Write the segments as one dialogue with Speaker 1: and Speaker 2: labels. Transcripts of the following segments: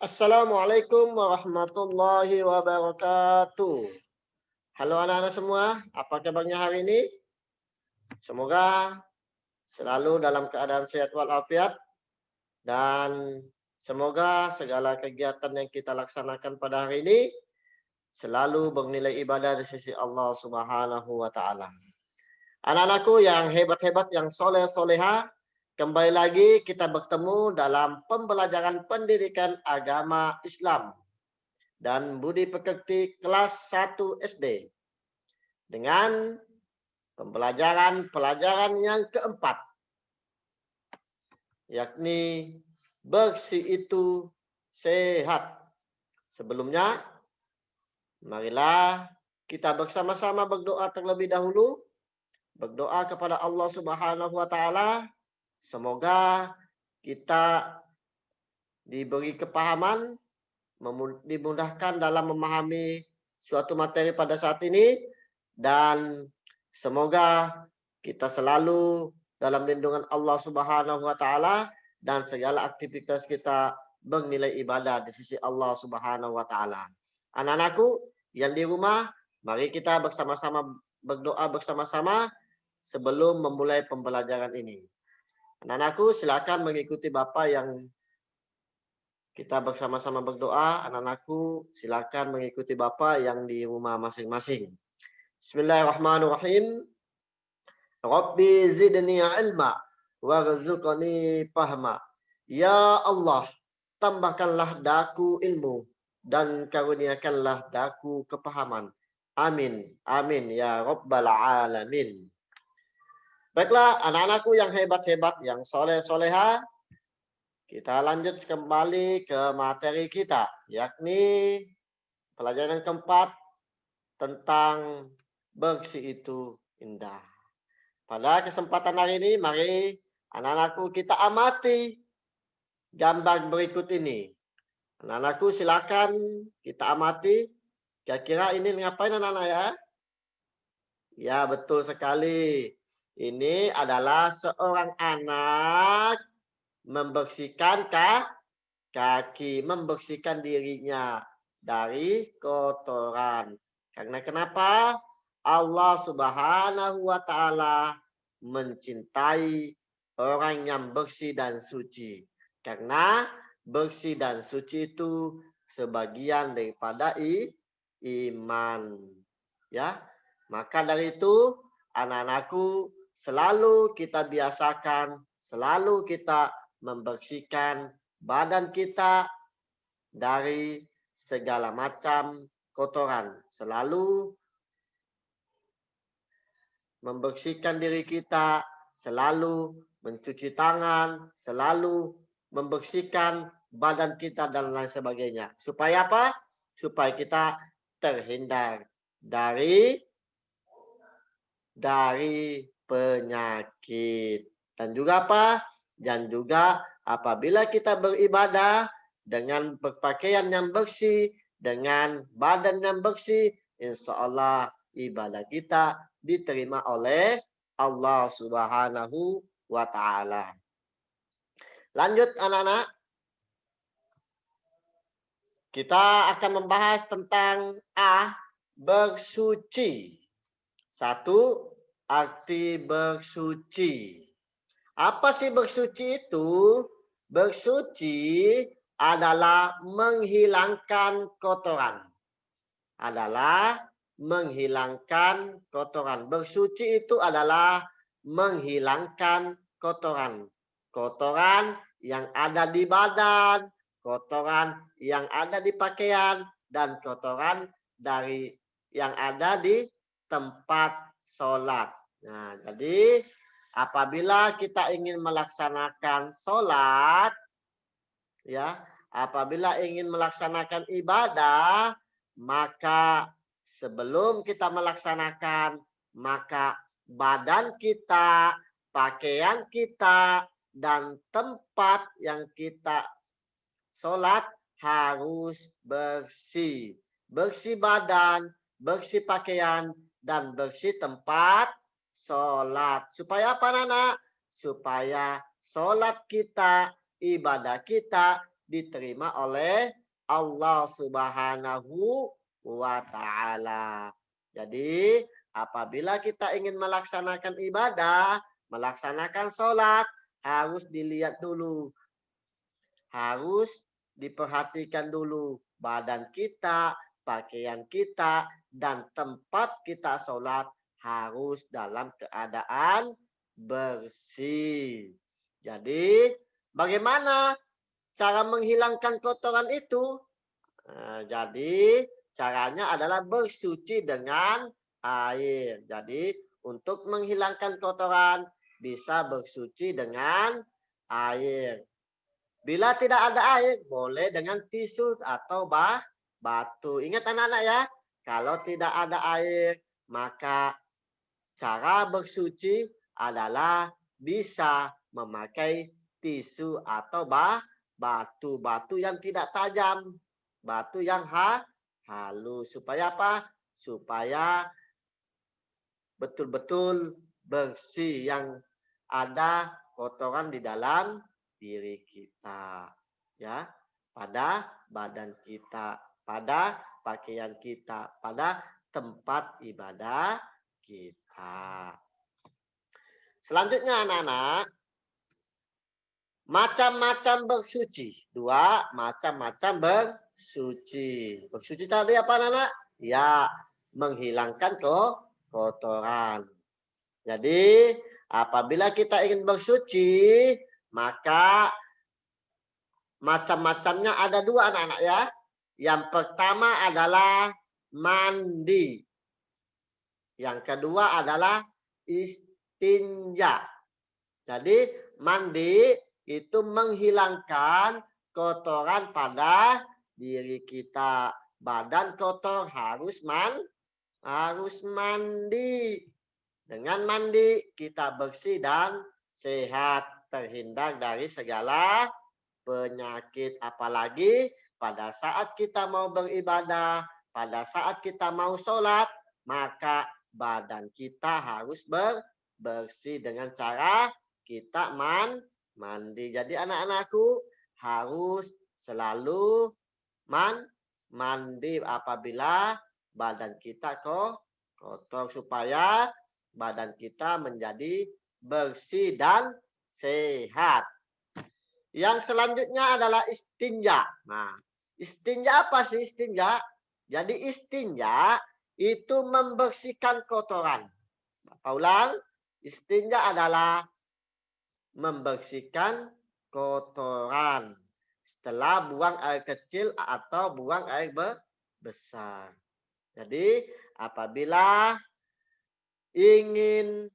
Speaker 1: Assalamualaikum warahmatullahi wabarakatuh. Halo anak-anak semua, apa kabarnya hari ini? Semoga selalu dalam keadaan sehat walafiat dan semoga segala kegiatan yang kita laksanakan pada hari ini selalu bernilai ibadah di sisi Allah Subhanahu wa taala. Anak-anakku yang hebat-hebat, yang soleh-soleha, kembali lagi kita bertemu dalam pembelajaran pendidikan agama Islam dan budi pekerti kelas 1 SD dengan pelajaran yang keempat, yakni bersih itu sehat. Sebelumnya, marilah kita bersama-sama berdoa terlebih dahulu, berdoa kepada Allah Subhanahu wa taala, semoga kita diberi kepahaman, dimudahkan dalam memahami suatu materi pada saat ini, dan semoga kita selalu dalam lindungan Allah Subhanahu wa taala dan segala aktivitas kita bernilai ibadah di sisi Allah Subhanahu wa taala. Anak-anakku yang di rumah, mari kita bersama-sama berdoa bersama-sama sebelum memulai pembelajaran ini. Anak-anakku silakan mengikuti Bapak yang kita bersama-sama berdoa. Anak-anakku silakan mengikuti Bapak yang di rumah masing-masing. Bismillahirrahmanirrahim. Rabbi zidni ilma warzuqni fahma. Ya Allah, tambahkanlah daku ilmu dan karuniakanlah daku kepahaman. Amin. Amin ya rabbal alamin. Baiklah anak-anakku yang hebat-hebat, yang soleh-soleha, kita lanjut kembali ke materi kita, yakni pelajaran yang keempat tentang bersih itu indah. Pada kesempatan hari ini, mari anak-anakku kita amati gambar berikut ini. Anak-anakku silakan kita amati. Kira-kira ini ngapain anak-anak ya? Ya, betul sekali. Ini adalah seorang anak membersihkan kaki, membersihkan dirinya dari kotoran. Karena kenapa? Allah Subhanahu wa taala mencintai orang yang bersih dan suci. Karena bersih dan suci itu sebagian daripada iman. Ya. Maka dari itu anak-anakku selalu kita biasakan, selalu kita membersihkan badan kita dari segala macam kotoran. Selalu membersihkan diri kita, selalu mencuci tangan, selalu membersihkan badan kita dan lain sebagainya. Supaya apa? Supaya kita terhindar dari penyakit. Dan juga apa? Dan juga apabila kita beribadah dengan berpakaian yang bersih, dengan badan yang bersih, insya Allah ibadah kita diterima oleh Allah Subhanahu wa taala. Lanjut anak-anak. Kita akan membahas tentang bersuci. Satu, arti bersuci. Apa sih bersuci itu? Bersuci adalah menghilangkan kotoran. Adalah menghilangkan kotoran. Bersuci itu adalah menghilangkan kotoran. Kotoran yang ada di badan, kotoran yang ada di pakaian, dan kotoran dari yang ada di tempat sholat. Nah, jadi apabila kita ingin melaksanakan sholat, ya, apabila ingin melaksanakan ibadah, maka sebelum kita melaksanakan, maka badan kita, pakaian kita, dan tempat yang kita sholat harus bersih. Bersih badan, bersih pakaian, dan bersih tempat sholat. Supaya apa, Nana? Supaya sholat kita, ibadah kita diterima oleh Allah Subhanahu wa Ta'ala. Jadi, apabila kita ingin melaksanakan ibadah, melaksanakan sholat, harus dilihat dulu, harus diperhatikan dulu badan kita, pakaian kita, dan tempat kita sholat harus dalam keadaan bersih. Jadi, bagaimana cara menghilangkan kotoran itu? Jadi, caranya adalah bersuci dengan air. Jadi, untuk menghilangkan kotoran, bisa bersuci dengan air. Bila tidak ada air, boleh dengan tisu atau batu. Ingat anak-anak ya, kalau tidak ada air, maka cara bersuci adalah bisa memakai tisu atau batu. Batu yang tidak tajam, batu yang halus. Supaya apa? Supaya betul-betul bersih, yang ada kotoran di dalam diri kita, ya, pada badan kita, pada pakaian kita, pada tempat ibadah kita. Selanjutnya anak-anak, macam-macam bersuci. Dua macam-macam bersuci. Bersuci tadi apa anak-anak? Ya, menghilangkan kotoran. Jadi, apabila kita ingin bersuci, maka macam-macamnya ada dua anak-anak ya. Yang pertama adalah mandi. Yang kedua adalah istinja. Jadi mandi itu menghilangkan kotoran pada diri kita. Badan kotor harus mandi. Dengan mandi kita bersih dan sehat, terhindar dari segala penyakit. Apalagi pada saat kita mau beribadah, pada saat kita mau sholat, maka badan kita harus bersih dengan cara kita mandi. Jadi anak-anakku harus selalu mandi apabila badan kita kotor, supaya badan kita menjadi bersih dan sehat. Yang selanjutnya adalah istinja. Nah, istinja apa sih istinja? Jadi istinja itu membersihkan kotoran. Bapak ulang, istinja adalah membersihkan kotoran setelah buang air kecil atau buang air besar. Jadi apabila ingin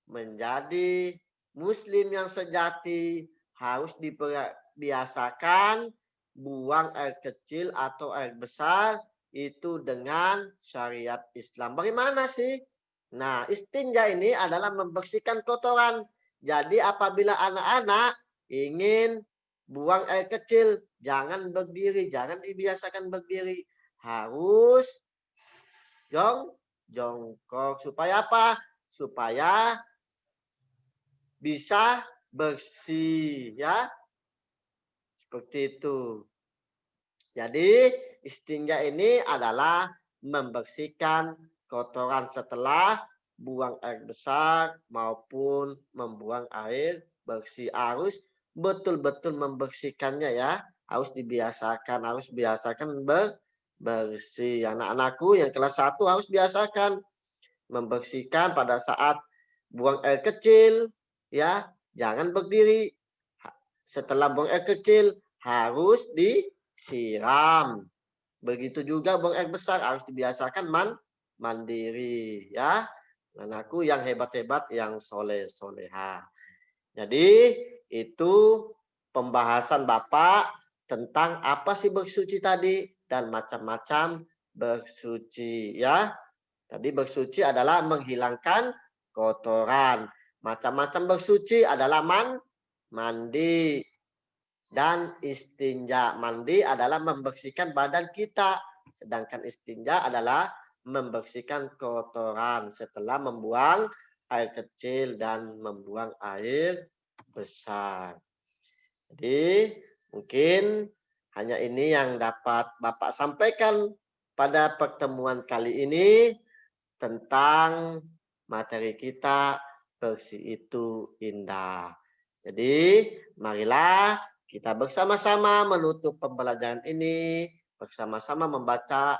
Speaker 1: menjadi muslim yang sejati, harus dibiasakan buang air kecil atau air besar itu dengan syariat Islam. Bagaimana sih? Nah, istinja ini adalah membersihkan kotoran. Jadi apabila anak-anak ingin buang air kecil, jangan berdiri, jangan dibiasakan berdiri. Harus jongkok. Supaya apa? Supaya bisa bersih, ya. Seperti itu. Jadi istinja ini adalah membersihkan kotoran setelah buang air besar maupun membuang air bersih. Harus betul-betul membersihkannya ya. Harus biasakan bersih. Anak-anakku yang kelas 1 harus biasakan membersihkan pada saat buang air kecil, ya. Jangan berdiri. Setelah buang air kecil harus disiram. Begitu juga buang air besar harus dibiasakan mandiri, ya. Anakku yang hebat-hebat, yang soleh-soleha. Jadi itu pembahasan Bapak tentang apa sih bersuci tadi dan macam-macam bersuci, ya. Tadi bersuci adalah menghilangkan kotoran. Macam-macam bersuci adalah mandi dan istinja. Mandi adalah membersihkan badan kita, sedangkan istinja adalah membersihkan kotoran setelah membuang air kecil dan membuang air besar. Jadi mungkin Hanya ini yang dapat Bapak sampaikan pada pertemuan kali ini tentang materi kita bersih itu indah. Jadi, marilah kita bersama-sama menutup pembelajaran ini, bersama-sama membaca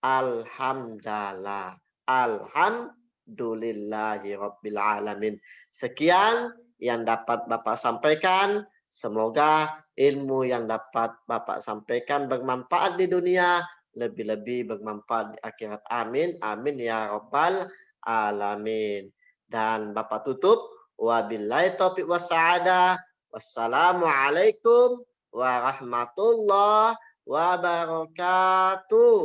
Speaker 1: Alhamdulillah. Alhamdulillahirabbil alamin. Sekian yang dapat Bapak sampaikan. Semoga ilmu yang dapat Bapak sampaikan bermanfaat di dunia, lebih-lebih bermanfaat di akhirat. Amin. Amin ya rabbal alamin. Dan Bapak tutup. Wabillahi taufiq wassa'adah. Wassalamualaikum warahmatullahi wabarakatuh.